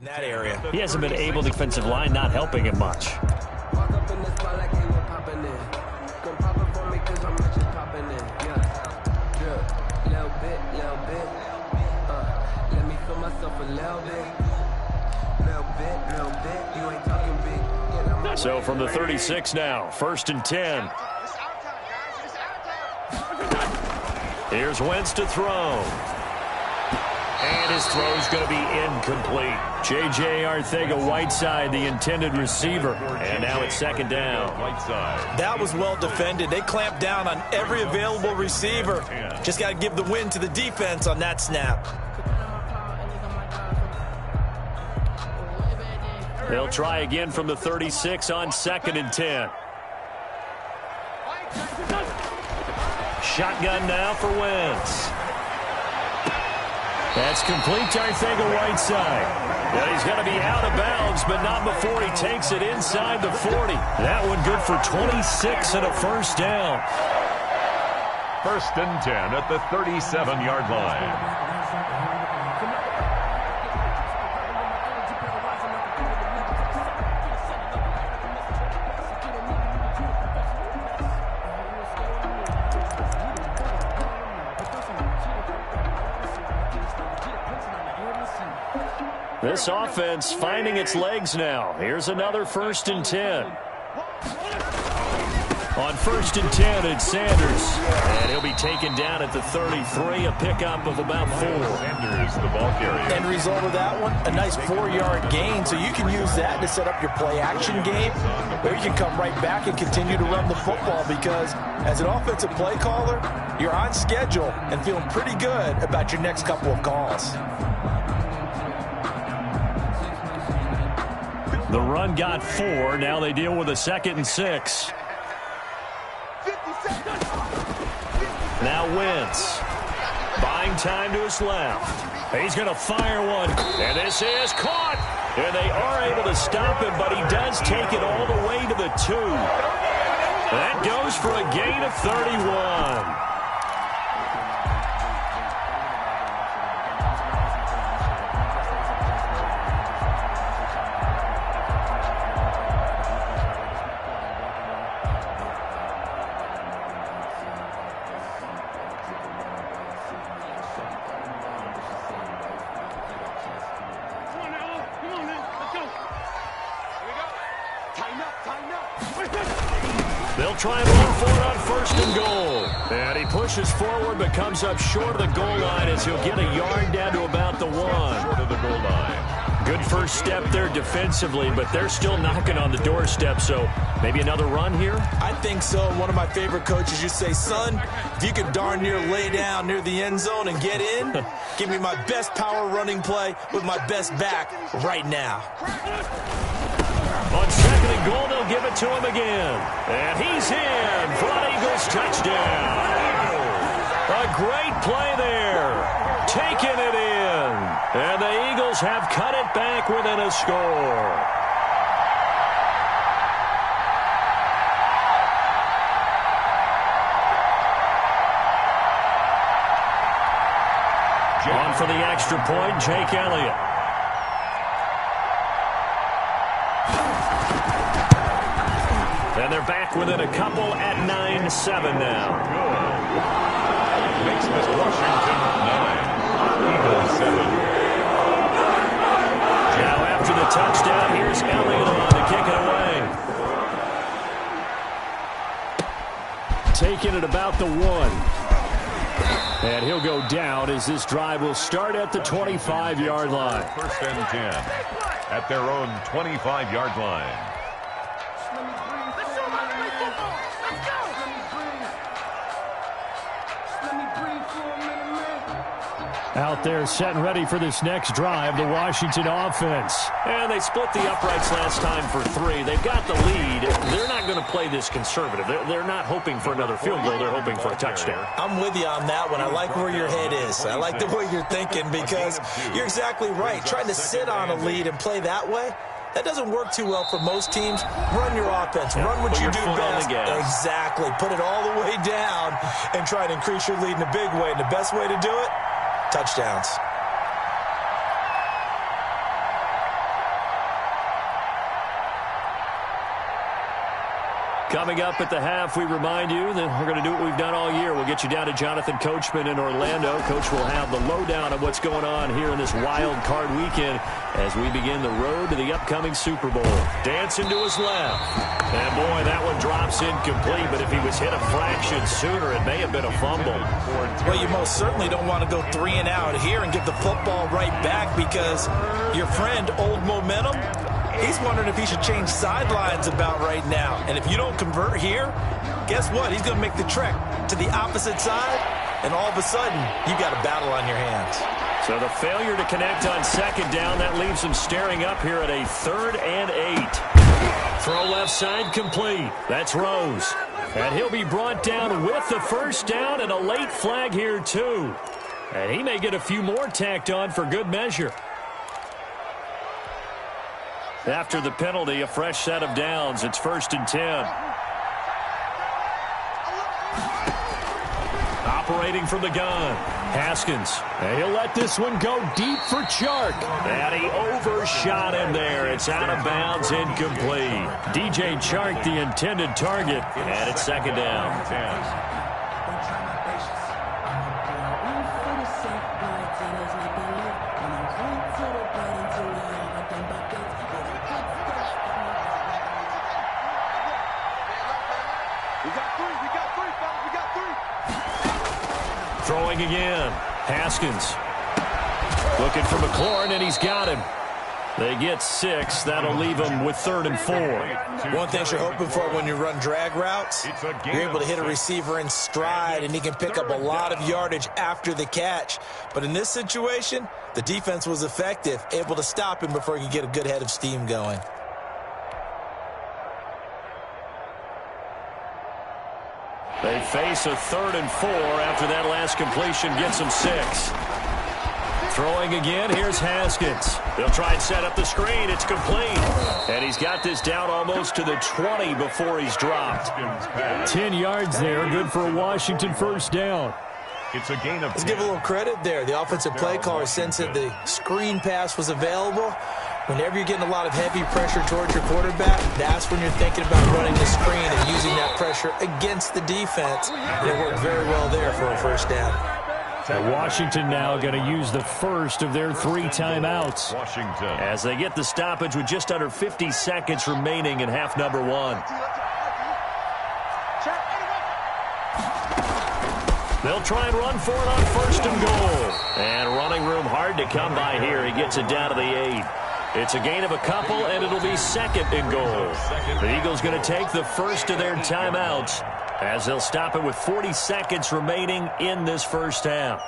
That area. He hasn't been able, defensive line not helping him much. So from the 36 now, 1st and 10. Here's Wentz to throw. And his throw's going to be incomplete. J.J. Arcega-Whiteside, the intended receiver. And now it's 2nd down. That was well defended. They clamped down on every available receiver. Just got to give the win to the defense on that snap. They'll try again from the 36 on 2nd and 10. Shotgun now for Wentz. That's complete to Arcega-Whiteside. Well, he's going to be out of bounds, but not before he takes it inside the 40. That one good for 26 and a 1st down. 1st and 10 at the 37-yard line. This offense finding its legs now. Here's another 1st and 10. On 1st and 10, it's Sanders. And he'll be taken down at the 33, a pickup of about 4. Sanders, the ball carrier. End result of that one, a nice 4-yard gain. So you can use that to set up your play-action game, or you can come right back and continue to run the football because as an offensive play caller, you're on schedule and feeling pretty good about your next couple of calls. The run got 4. Now they deal with a 2nd and 6. Now Wentz. Buying time to his left. He's going to fire one. And this is caught. And they are able to stop him, but he does take it all the way to the 2. That goes for a gain of 31. They'll try and run for it on 1st and goal. And he pushes forward but comes up short of the goal line as he'll get a yard down to about the 1. Short of the goal line. Good first step there defensively, but they're still knocking on the doorstep, so maybe another run here? I think so. One of my favorite coaches used to say, son, if you could darn near lay down near the end zone and get in, give me my best power running play with my best back right now. On 2nd and goal, they'll give it to him again. And he's in for an Eagles touchdown. A great play there. Taking it in. And the Eagles have cut it back within a score. On for the extra point, Jake Elliott. And they're back within a couple at 9-7 now. Makes this Washington 9. Eagles 7. Now after the touchdown, here's Elliott on to kick it away. Taking it about the 1. And he'll go down as this drive will start at the 25-yard line. 1st and 10 at their own 25-yard line. Out there set and ready for this next drive, the Washington offense. And they split the uprights last time for 3. They've got the lead. They're not going to play this conservative. They're not hoping for another field goal. They're hoping for a touchdown. I'm with you on that one. I like where your head is. I like the way you're thinking because you're exactly right. Trying to sit on a lead and play that way, that doesn't work too well for most teams. Run your offense. Run what you do best. Exactly. Put it all the way down and try to increase your lead in a big way. And the best way to do it, touchdowns. Coming up at the half, we remind you that we're going to do what we've done all year. We'll get you down to Jonathan Coachman in Orlando. Coach will have the lowdown of what's going on here in this wild card weekend as we begin the road to the upcoming Super Bowl. Dancing to his left. And, boy, that one drops incomplete, but if he was hit a fraction sooner, it may have been a fumble. Well, you most certainly don't want to go 3 and out here and give the football right back because your friend, Old Momentum, he's wondering if he should change sidelines about right now. And if you don't convert here, guess what? He's going to make the trek to the opposite side, and all of a sudden, you got a battle on your hands. So the failure to connect on second down, that leaves him staring up here at a 3rd and 8. Throw left side complete. That's Rose. And he'll be brought down with the first down and a late flag here, too. And he may get a few more tacked on for good measure. After the penalty, a fresh set of downs. It's 1st and 10. Operating from the gun, Haskins. And he'll let this one go deep for Chark. And he overshot him there. It's out of bounds, incomplete. DJ Chark, the intended target, and it's 2nd down. Throwing again. Haskins. Looking for McLaurin, and he's got him. They get 6. That'll leave them with 3rd and 4. One thing you're hoping for when you run drag routes, you're able to hit a receiver in stride, and he can pick up a lot of yardage after the catch. But in this situation, the defense was effective, able to stop him before he could get a good head of steam going. They face a 3rd and 4 after that last completion gets them 6. Throwing again, here's Haskins. They'll try and set up the screen. It's complete. And he's got this down almost to the 20 before he's dropped. 10 yards there, good for a Washington first down. It's a gain of 10. Let's give a little credit there. The offensive play caller sensed that the screen pass was available. Whenever you're getting a lot of heavy pressure towards your quarterback, that's when you're thinking about running the screen and using that pressure against the defense. And it worked very well there for a first down. And Washington now going to use the first of their 3 timeouts. Washington. As they get the stoppage with just under 50 seconds remaining in half number 1. They'll try and run for it on 1st and goal. And running room hard to come by here. He gets it down to the 8. It's a gain of a couple, and it'll be 2nd and goal. The Eagles going to take the first of their timeouts as they'll stop it with 40 seconds remaining in this first half.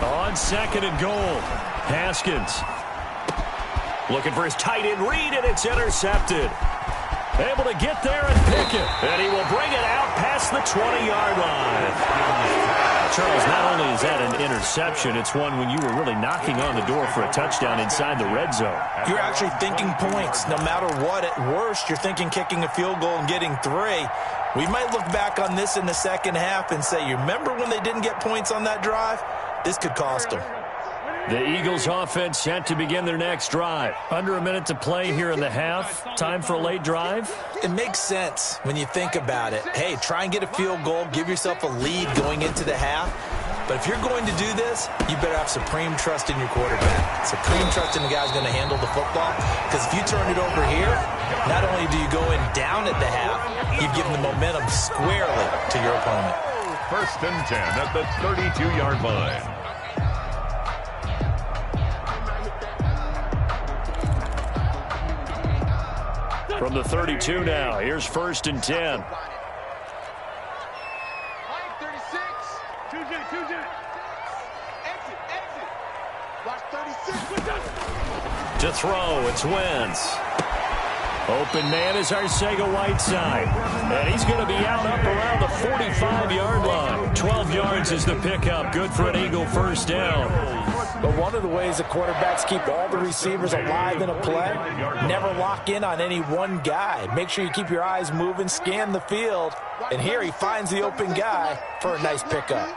On 2nd and goal, Haskins. Looking for his tight end read, and it's intercepted. Able to get there and pick it. And he will bring it out past the 20-yard line. Charles, not only is that an interception, it's one when you were really knocking on the door for a touchdown inside the red zone. You're actually thinking points. No matter what, at worst, you're thinking kicking a field goal and getting 3. We might look back on this in the second half and say, you remember when they didn't get points on that drive? This could cost them. The Eagles offense set to begin their next drive. Under a minute to play here in the half. Time for a late drive. It makes sense when you think about it. Hey, try and get a field goal. Give yourself a lead going into the half. But if you're going to do this, you better have supreme trust in your quarterback. Supreme trust in the guy who's going to handle the football. Because if you turn it over here, not only do you go in down at the half, you've given the momentum squarely to your opponent. 1st and 10 at the 32-yard line. From the 32 now, here's 1st and 10. To throw, it's Wentz. Open man is Arcega-Whiteside. And he's going to be out up around the 45-yard line. 12 yards is the pickup. Good for an Eagle first down. But one of the ways the quarterbacks keep all the receivers alive in a play, never lock in on any one guy. Make sure you keep your eyes moving, scan the field. And here he finds the open guy for a nice pickup.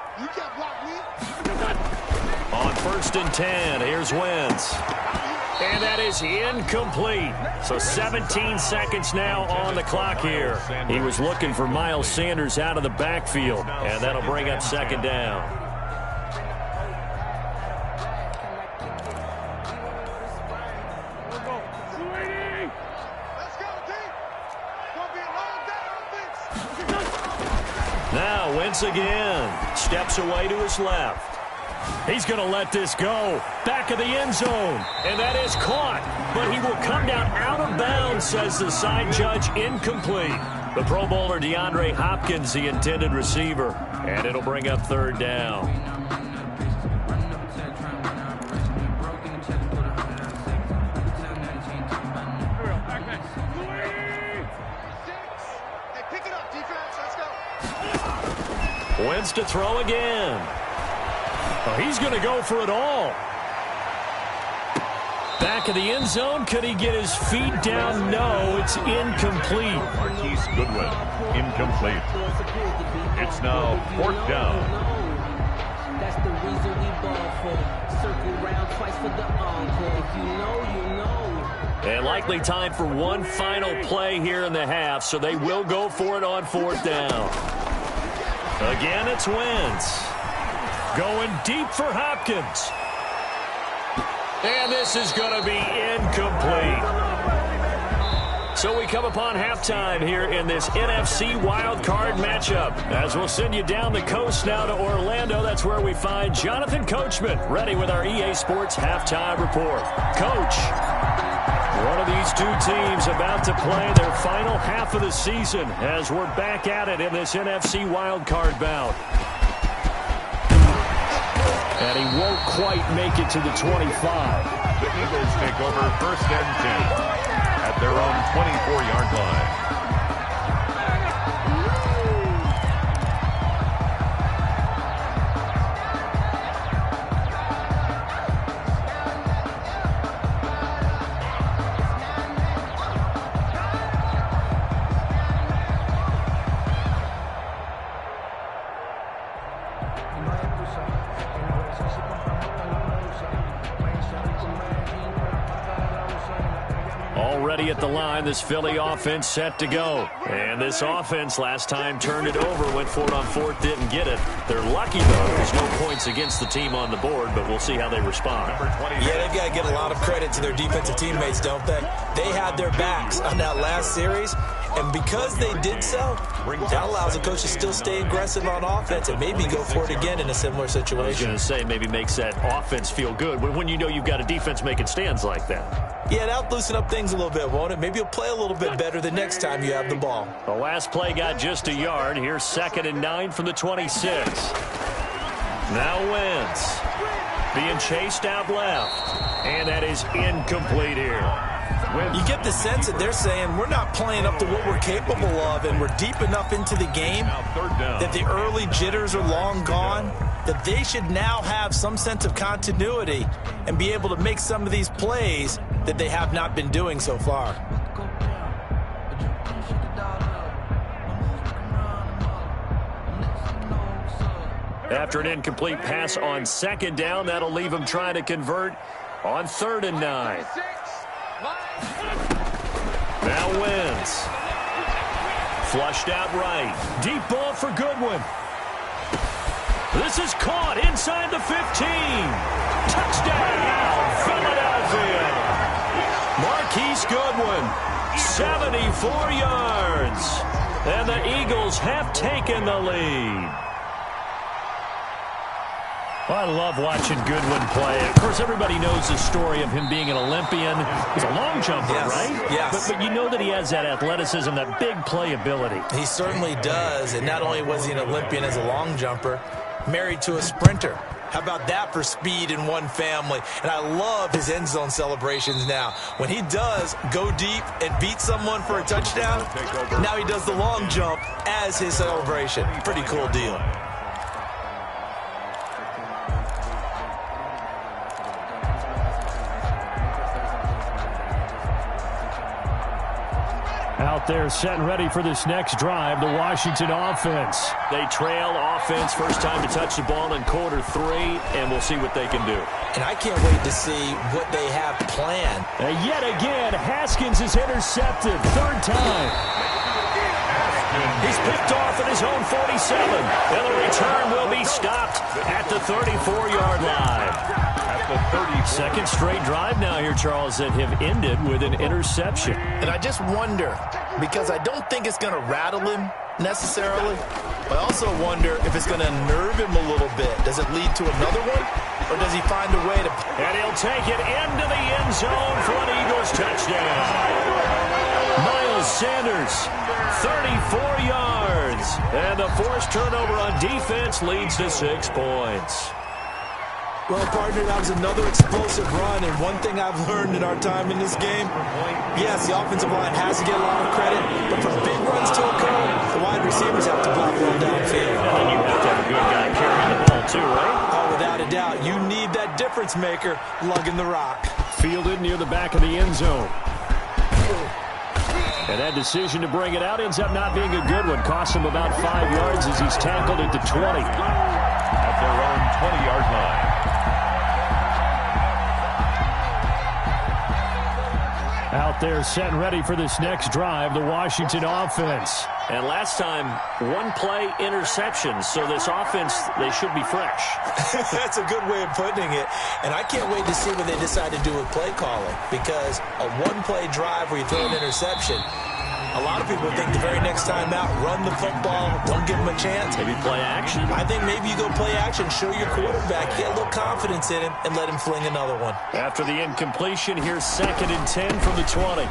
On 1st and 10, here's Wentz. And that is incomplete. So 17 seconds now on the clock here. He was looking for Miles Sanders out of the backfield, and that'll bring up 2nd down. Now Wentz again. Steps away to his left. He's going to let this go. Back of the end zone. And that is caught. But he will come down out of bounds, says the side judge. Incomplete. The Pro Bowler DeAndre Hopkins, the intended receiver. And it'll bring up 3rd down. Wentz to throw again. Oh, he's going to go for it all. Back of the end zone. Could he get his feet down? No, it's incomplete. Marquise Goodwin, incomplete. It's now 4th down. That's the reason we ball for. Circle round twice for the encore. If you know, you know. And likely time for one final play here in the half, so they will go for it on 4th down. Again, it's Wentz. Going deep for Hopkins. And this is going to be incomplete. So we come upon halftime here in this NFC wildcard matchup. As we'll send you down the coast now to Orlando. That's where we find Jonathan Coachman ready with our EA Sports halftime report. Coach, one of these two teams about to play their final half of the season as we're back at it in this NFC wildcard bout. And he won't quite make it to the 25. The Eagles take over 1st and 10 at their own 24-yard line. Already at the line, this Philly offense set to go. And this offense last time turned it over, went for it on 4th, didn't get it. They're lucky, though. There's no points against the team on the board, but we'll see how they respond. Yeah, they've got to give a lot of credit to their defensive teammates, don't they? They had their backs on that last series, and because they did so, that allows the coach to still stay aggressive on offense and maybe go for it again in a similar situation. I was going to say, maybe makes that offense feel good when you know you've got a defense making stands like that. Yeah, that'll loosen up things a little bit, won't it? Maybe you'll play a little bit better the next time you have the ball. The last play got just a yard. Here's 2nd and 9 from the 26. Now Wentz being chased out left. And that is incomplete here. You get the sense that they're saying we're not playing up to what we're capable of, and we're deep enough into the game that the early jitters are long gone, that they should now have some sense of continuity and be able to make some of these plays that they have not been doing so far. After an incomplete pass on 2nd down, that'll leave them trying to convert on 3rd and 9. Now Wentz. Flushed out right. Deep ball for Goodwin. This is caught inside the 15. Touchdown, Philadelphia. Marquise Goodwin, 74 yards. And the Eagles have taken the lead. Well, I love watching Goodwin play. Of course, everybody knows the story of him being an Olympian. He's a long jumper, right? Yes. But you know that he has that athleticism, that big playability. He certainly does. And not only was he an Olympian as a long jumper, married to a sprinter. How about that for speed in one family? And I love his end zone celebrations now. When he does go deep and beat someone for a touchdown, now he does the long jump as his celebration. Pretty cool deal. Out there set and ready for this next drive, the Washington offense. They trail offense, first time to touch the ball in quarter 3, and we'll see what they can do. And I can't wait to see what they have planned. And yet again, Haskins is intercepted. Third time. He's picked off at his own 47, and the return will be stopped at the 34-yard line. Second straight drive now here, Charles, that have ended with an interception. And I just wonder, because I don't think it's going to rattle him necessarily, but I also wonder if it's going to nerve him a little bit. Does it lead to another one, or does he find a way to... And he'll take it into the end zone for an Eagles touchdown. Miles Sanders, 34 yards. And the forced turnover on defense leads to 6 points. Well, partner, that was another explosive run, and one thing I've learned in our time in this game, yes, the offensive line has to get a lot of credit, but for big runs to occur, the wide receivers have to block well downfield. And you have to have a good guy carrying the ball too, right? Oh, without a doubt. You need that difference maker lugging the rock. Fielded near the back of the end zone. And that decision to bring it out ends up not being a good one. Costs him about 5 yards as he's tackled at the 20. At their own 20-yard line. Out there set and ready for this next drive, the Washington offense. And last time, one play interception, so this offense, they should be fresh. That's a good way of putting it. And I can't wait to see what they decide to do with play calling, because a one-play drive where you throw an interception, a lot of people think the very next time out, run the football, don't give them a chance. Maybe play action. I think maybe you go play action, show your quarterback, get a little confidence in him, and let him fling another one. After the incompletion, here's 2nd and 10 from the 20.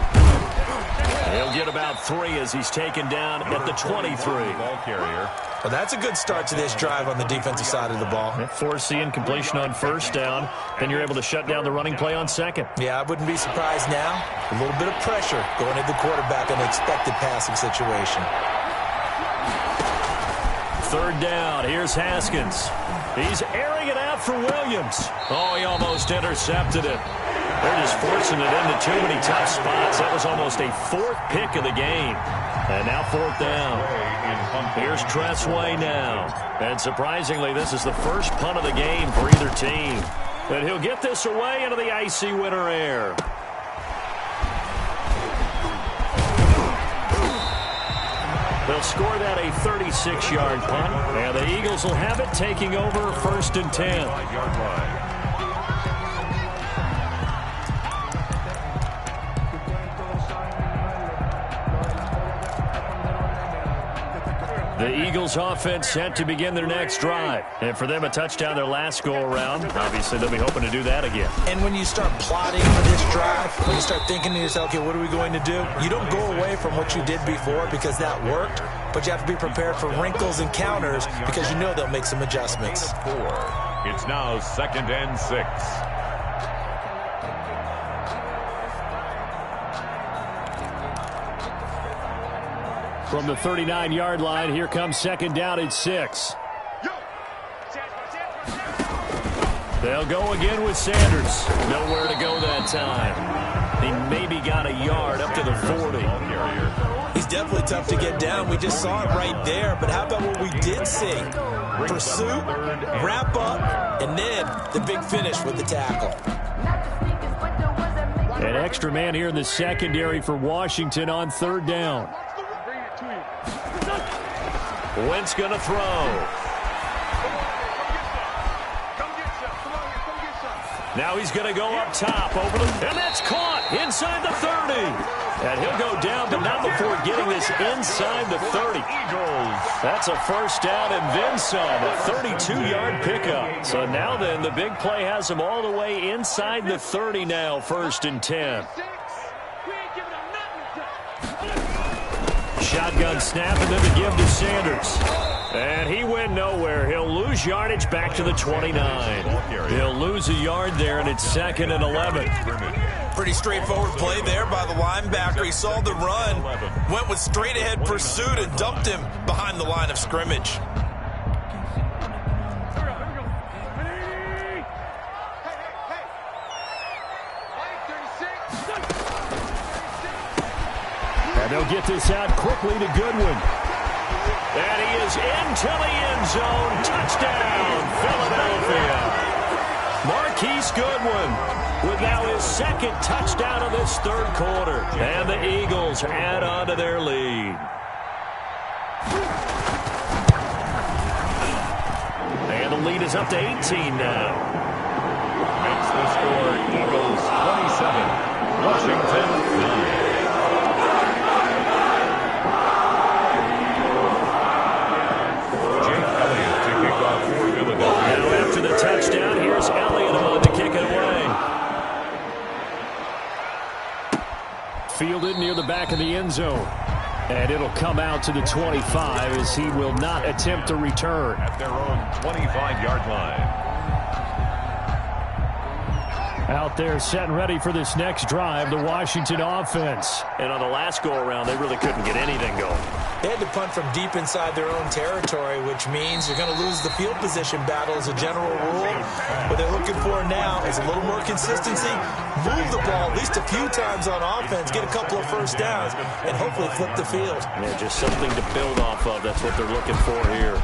He'll get about 3 as he's taken down at the 23. Ball carrier. Well, that's a good start to this drive on the defensive side of the ball. Force the incompletion on first down, then you're able to shut down the running play on second. Yeah, I wouldn't be surprised now. A little bit of pressure going at the quarterback in an expected passing situation. Third down, here's Haskins. He's airing it out for Williams. Oh, he almost intercepted it. They're just forcing it into too many tough spots. That was almost a 4th pick of the game. And now 4th down. Here's Tressway now. And surprisingly, this is the first punt of the game for either team. And he'll get this away into the icy winter air. They'll score that a 36-yard punt. And the Eagles will have it, taking over 1st and 10. 5-yard line. The Eagles offense set to begin their next drive. And for them, a touchdown their last go-around. Obviously, they'll be hoping to do that again. And when you start plotting for this drive, when you start thinking to yourself, okay, what are we going to do? You don't go away from what you did before because that worked, but you have to be prepared for wrinkles and counters because you know they'll make some adjustments. 4. It's now 2nd and 6. From the 39-yard line, here comes 2nd down at 6. They'll go again with Sanders. Nowhere to go that time. He maybe got a yard up to the 40. He's definitely tough to get down. We just saw it right there. But how about what we did see? Pursuit, wrap up, and then the big finish with the tackle. An extra man here in the secondary for Washington on 3rd down. Wentz going to throw. Now he's going to go up top over the... And that's caught inside the 30. And he'll go down, but not before getting this inside the 30. That's a first down and then some. A 32-yard pickup. So now then, the big play has him all the way inside the 30 now, 1st and 10. Shotgun snap and then the give to Sanders. And he went nowhere. He'll lose yardage back to the 29. He'll lose a yard there, and it's 2nd and 11. Pretty straightforward play there by the linebacker. He saw the run, went with straight-ahead pursuit, and dumped him behind the line of scrimmage. And they'll get this out quickly to Goodwin. And he is into the end zone. Touchdown, Philadelphia. Marquise Goodwin with now his second touchdown of this third quarter. And the Eagles add on to their lead. And the lead is up to 18 now. Makes the score Eagles 27, Washington 9. The touchdown. Here's Elliott on to kick it away. Fielded near the back of the end zone. And it'll come out to the 25 as he will not attempt to return. At their own 25-yard line. Out there set and ready for this next drive, the Washington offense. And on the last go-around, they really couldn't get anything going. They had to punt from deep inside their own territory, which means you're going to lose the field position battle as a general rule. What they're looking for now is a little more consistency, move the ball at least a few times on offense, get a couple of first downs, and hopefully flip the field. Yeah, just something to build off of. That's what they're looking for here.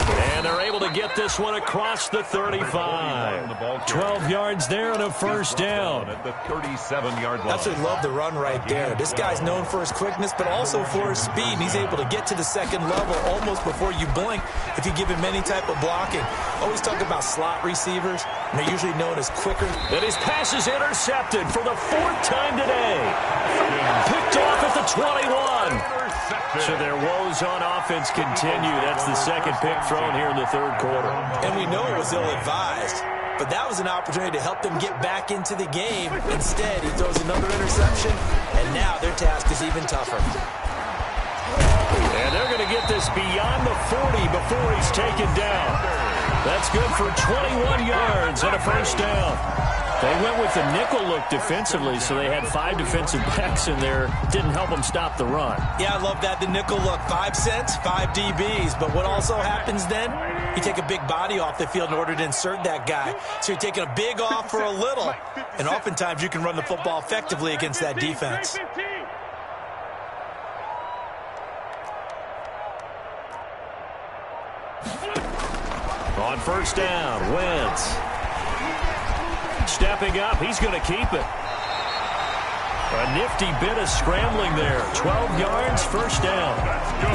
And they're able to get this one across the 35. 12 yards there and a first down. At the 37-yard line. Absolutely love the run right there. This guy's known for his quickness, but also for his speed. He's able to get to the second level almost before you blink if you give him any type of blocking. Always talk about slot receivers, and they're usually known as quicker. And his pass is intercepted for the fourth time today. Picked off at the 21. So their woes on offense continue. That's the second pick thrown here in the third quarter. And we know it was ill-advised, but that was an opportunity to help them get back into the game. Instead, he throws another interception, and now their task is even tougher. And they're going to get this beyond the 40 before he's taken down. That's good for 21 yards and a first down. They went with the nickel look defensively, so they had 5 defensive backs in there. Didn't help them stop the run. Yeah, I love that, the nickel look. 5 cents, 5 DBs. But what also happens then? You take a big body off the field in order to insert that guy. So you're taking a big off for a little. And oftentimes you can run the football effectively against that defense. On first down, Wentz. Stepping up, he's going to keep it. A nifty bit of scrambling there. 12 yards, first down.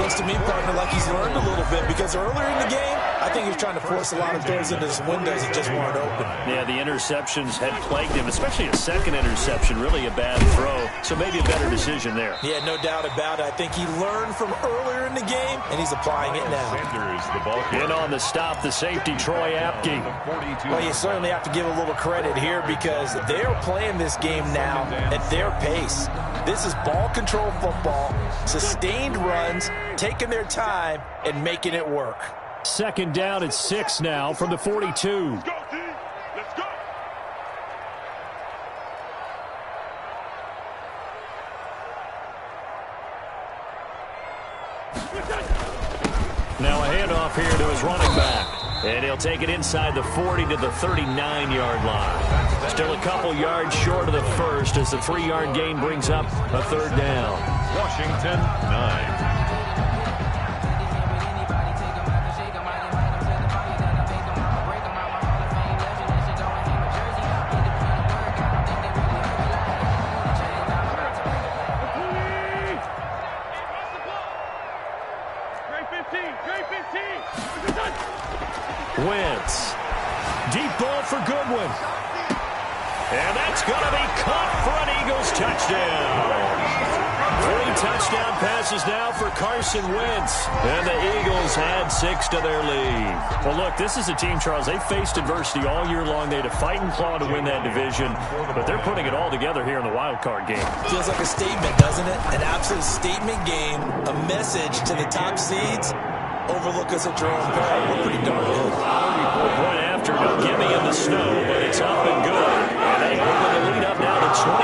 Looks to me, partner, like he's learned a little bit because earlier in the game, I think he was trying to force a lot of throws into his windows that just weren't open. Yeah, the interceptions had plagued him, especially a second interception, really a bad throw. So maybe a better decision there. Yeah, no doubt about it. I think he learned from earlier in the game, and he's applying it now. Sanders, the ball In on the stop, the safety, Troy Apke. Well, you certainly have to give a little credit here because they're playing this game now at their pace. This is ball control football, sustained runs, taking their time, and making it work. Second down at 6 now from the 42. Let's go. Now a handoff here to his running back. And he'll take it inside the 40 to the 39-yard line. Still a couple yards short of the first as the 3-yard gain brings up a third down. Washington 9. Wentz. Deep ball for Goodwin. And that's going to be caught for an Eagles touchdown. 3 touchdown passes now for Carson Wentz. And the Eagles add 6 to their lead. Well, look, this is a team, Charles, they faced adversity all year long. They had to fight and claw to win that division. But they're putting it all together here in the wild card game. Feels like a statement, doesn't it? An absolute statement game, a message to the top seeds. Overlook us at your own peril. We're pretty darn good. Point after, no gimme in the snow, but it's up and good. And they open the lead up now to 25.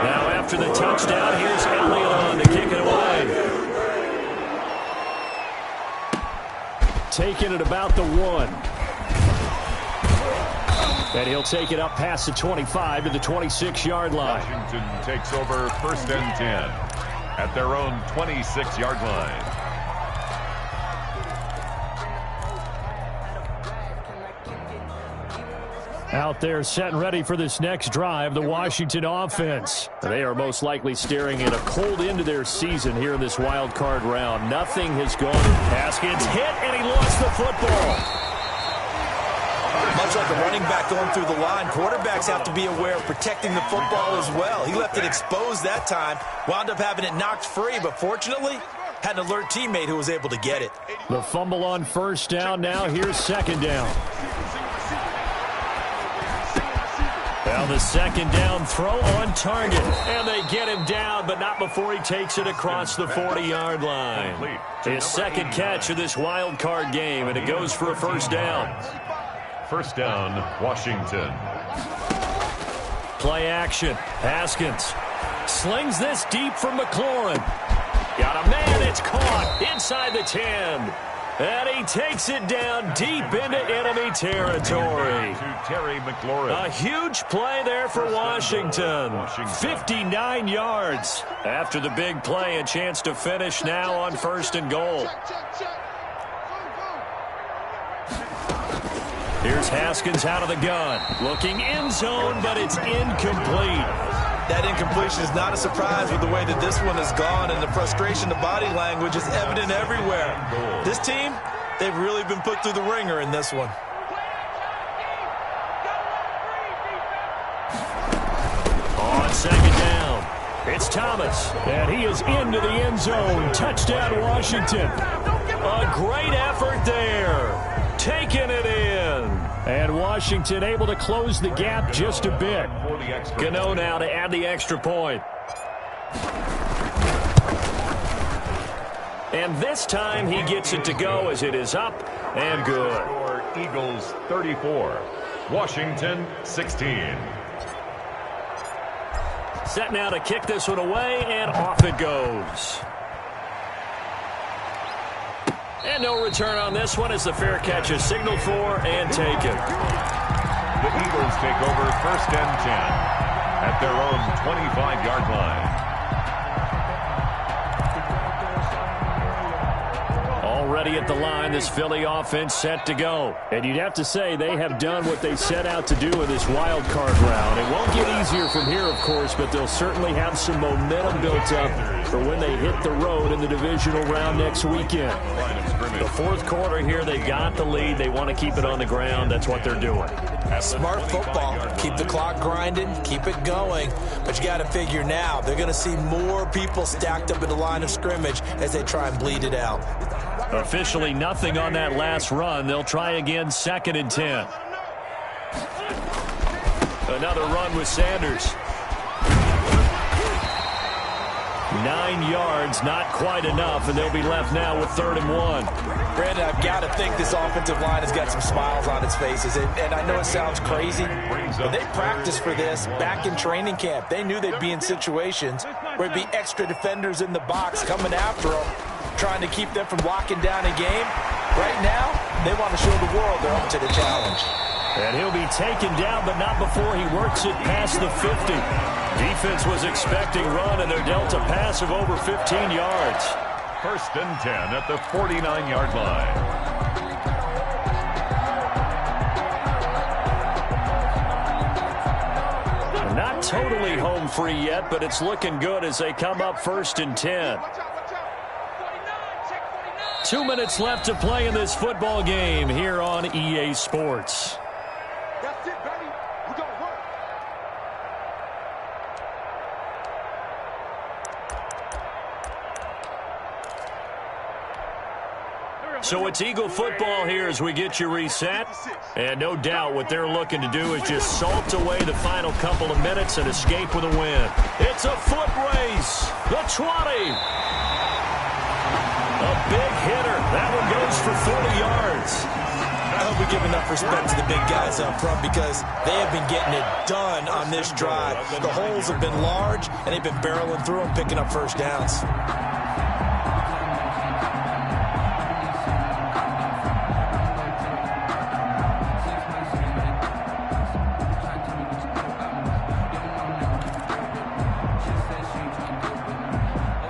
Now after the touchdown, here's Elliott on to kick it away. Taking it about the 1. And he'll take it up past the 25 to the 26-yard line. Washington takes over 1st and 10 at their own 26-yard line. Out there set and ready for this next drive, the Washington offense. They are most likely staring at a cold end to their season here in this wild card round. Nothing has gone. Haskins hit, and he lost the football. Much like a running back going through the line, quarterbacks have to be aware of protecting the football as well. He left it exposed that time, wound up having it knocked free, but fortunately, had an alert teammate who was able to get it. The fumble on 1st down. Now here's 2nd down. Now the 2nd down throw on target. And they get him down, but not before he takes it across the 40-yard line. His 2nd catch of this wild card game, and it goes for a 1st down. 1st down, Washington. Play action. Haskins slings this deep for McLaurin. Got a man. It's caught inside the 10. And he takes it down deep into enemy territory. To Terry McLaurin. A huge play there for Washington. 59 yards. After the big play, a chance to finish now on 1st and goal. Here's Haskins out of the gun. Looking end zone, but it's incomplete. That incompletion is not a surprise with the way that this one has gone, and the frustration, the body language is evident everywhere. This team, they've really been put through the ringer in this one. On 2nd down, it's Thomas, and he is into the end zone. Touchdown, Washington. A great effort there. Taking it in. And Washington able to close the gap just a bit. Gano now to add the extra point. And this time he gets it to go as it is up and good. Eagles 34, Washington 16. Set now to kick this one away, and off it goes. And no return on this one as the fair catch is signaled for and taken. The Eagles take over 1st and 10 at their own 25-yard line. Already at the line, this Philly offense set to go. And you'd have to say they have done what they set out to do in this wild card round. It won't get easier from here, of course, but they'll certainly have some momentum built up for when they hit the road in the divisional round next weekend. The 4th quarter here, they got the lead. They want to keep it on the ground. That's what they're doing. Smart football. Keep the clock grinding. Keep it going. But you got to figure now, they're going to see more people stacked up at the line of scrimmage as they try and bleed it out. Officially nothing on that last run. They'll try again 2nd and 10. Another run with Sanders. 9 yards, not quite enough, and they'll be left now with 3rd and 1. Brandon, I've got to think this offensive line has got some smiles on its faces. And I know it sounds crazy, but they practiced for this back in training camp. They knew they'd be in situations where it'd be extra defenders in the box coming after them, trying to keep them from locking down a game. Right now, they want to show the world they're up to the challenge. And he'll be taken down, but not before he works it past the 50. Defense was expecting run, and they're dealt a pass of over 15 yards. 1st and 10 at the 49-yard line. Not totally home free yet, but it's looking good as they come up 1st and 10. 2 minutes left to play in this football game here on EA Sports. That's it, baby. We gotta work. So it's Eagle football here as we get you reset. And no doubt what they're looking to do is just salt away the final couple of minutes and escape with a win. It's a foot race. The 20. A big hitter. That one goes for 40 yards. I hope we give enough respect to the big guys up front because they have been getting it done on this drive. The holes have been large, and they've been barreling through them, picking up 1st downs.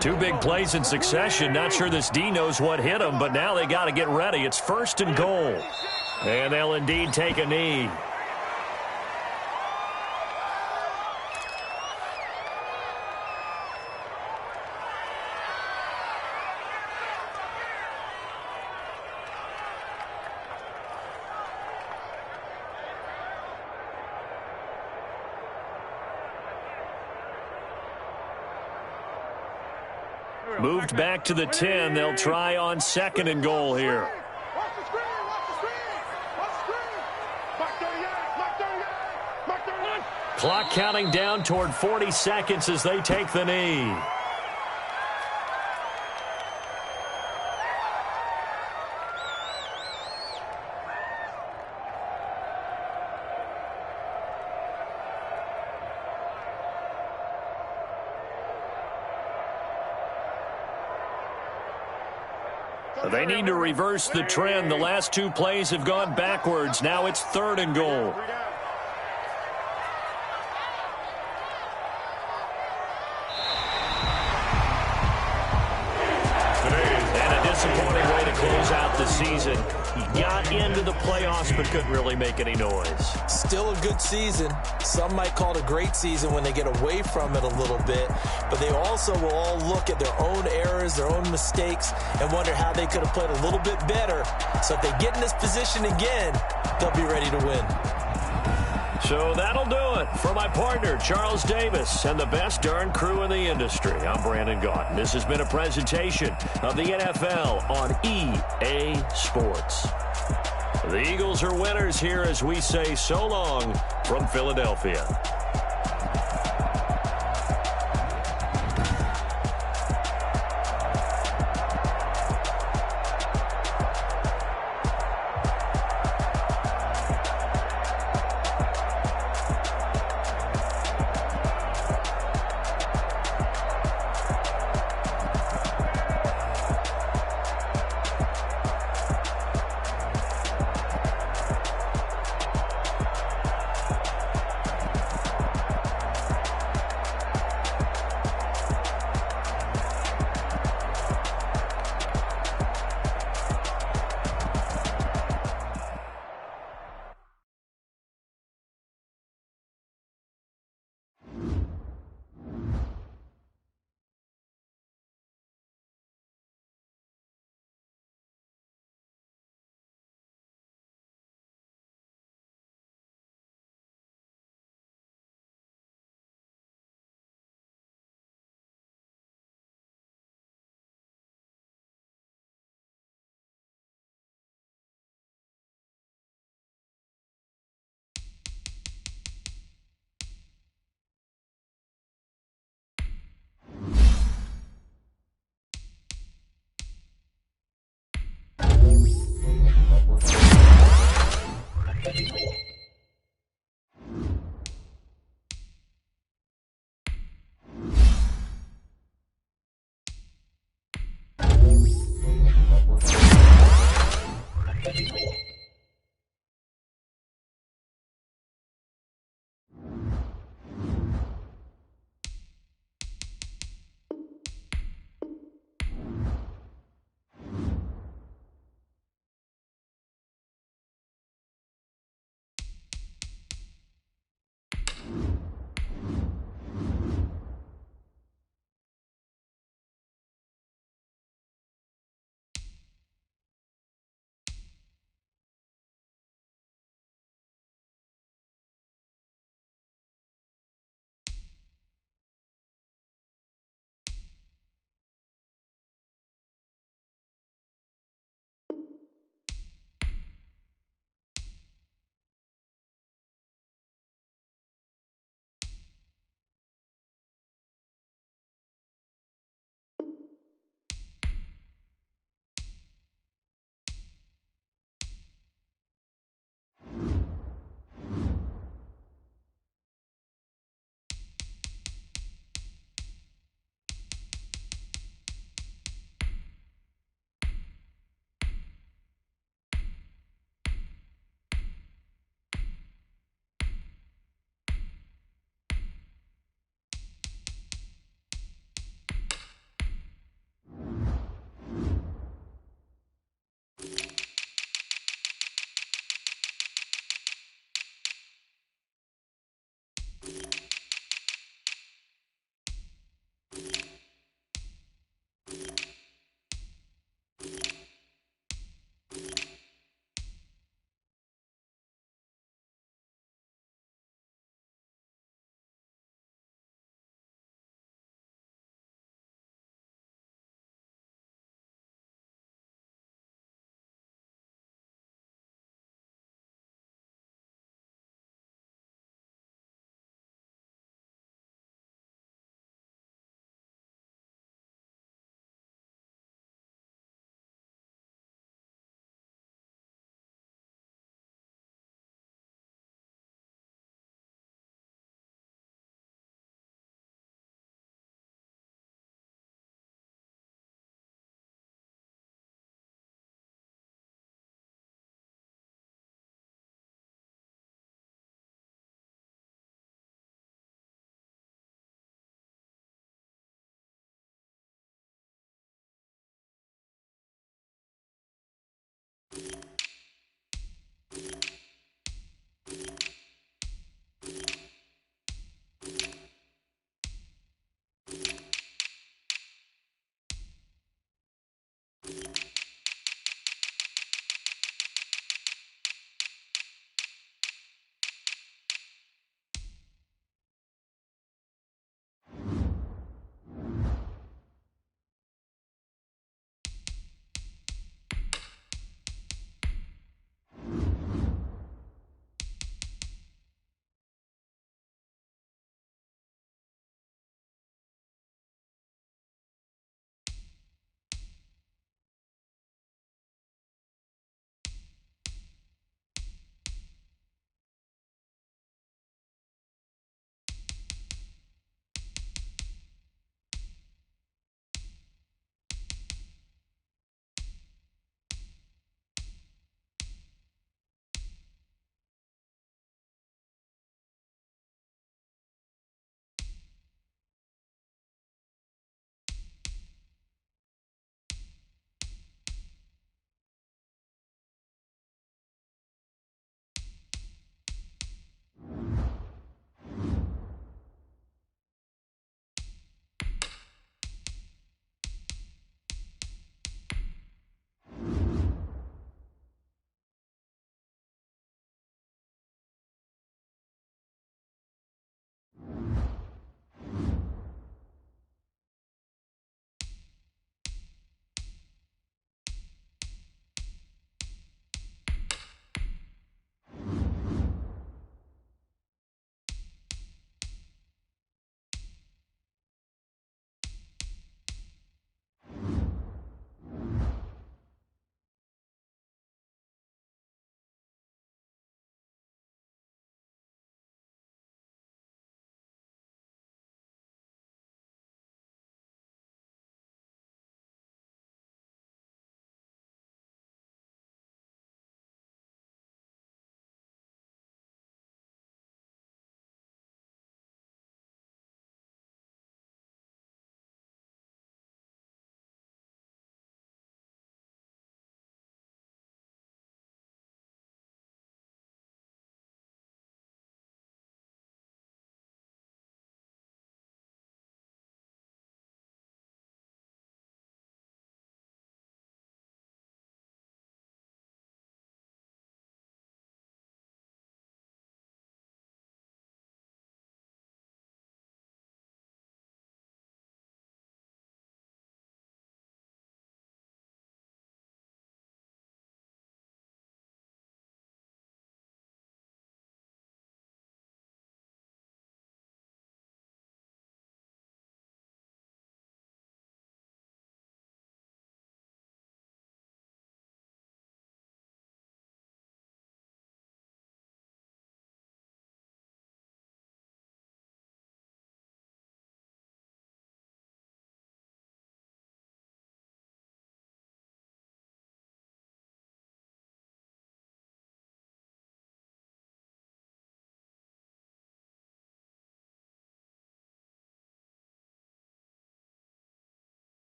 Two big plays in succession. Not sure this D knows what hit him, but now they got to get ready. It's 1st and goal. And they'll indeed take a knee. Moved back to the 10. They'll try on 2nd and goal here. Watch the screen, watch the screen, watch the screen. Mark 38, Mark 38, Mark 38. Clock counting down toward 40 seconds as they take the knee. They need to reverse the trend. The last 2 plays have gone backwards. Now it's 3rd and goal. And a disappointing way to close out the season. He got into the playoffs but couldn't really make any noise. Still a good season. Some might call it a great season when they get away from it a little bit, but they also will all look at their own errors, their own mistakes, and wonder how they could have played a little bit better. So if they get in this position again, they'll be ready to win. So that'll do it for my partner, Charles Davis, and the best darn crew in the industry. I'm Brandon Gaudin. This has been a presentation of the NFL on EA Sports. The Eagles are winners here as we say so long from Philadelphia.